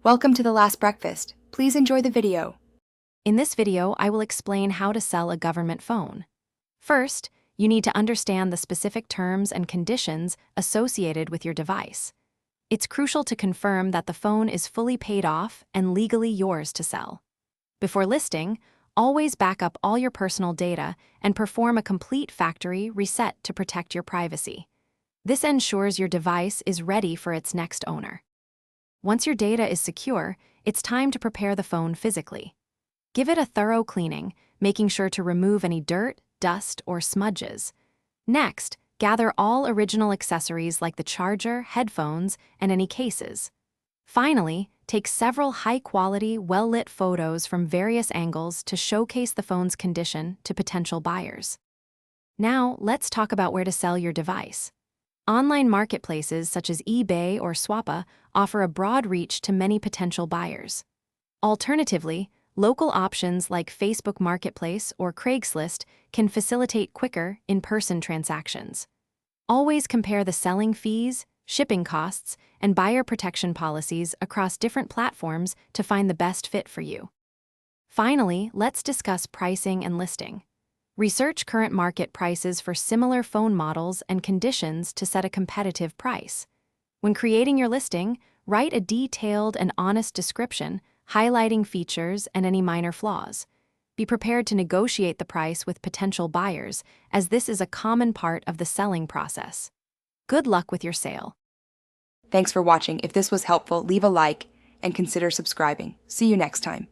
Welcome to The Last Breakfast. Please enjoy the video. In this video, I will explain how to sell a government phone. First, you need to understand the specific terms and conditions associated with your device. It's crucial to confirm that the phone is fully paid off and legally yours to sell. Before listing, always back up all your personal data and perform a complete factory reset to protect your privacy. This ensures your device is ready for its next owner. Once your data is secure, it's time to prepare the phone physically. Give it a thorough cleaning, making sure to remove any dirt, dust, or smudges. Next, gather all original accessories like the charger, headphones, and any cases. Finally, take several high-quality, well-lit photos from various angles to showcase the phone's condition to potential buyers. Now, let's talk about where to sell your device. Online marketplaces such as eBay or Swappa offer a broad reach to many potential buyers. Alternatively, local options like Facebook Marketplace or Craigslist can facilitate quicker, in-person transactions. Always compare the selling fees, shipping costs, and buyer protection policies across different platforms to find the best fit for you. Finally, let's discuss pricing and listing. Research current market prices for similar phone models and conditions to set a competitive price. When creating your listing, write a detailed and honest description, highlighting features and any minor flaws. Be prepared to negotiate the price with potential buyers, as this is a common part of the selling process. Good luck with your sale. Thanks for watching. If this was helpful, leave a like and consider subscribing. See you next time.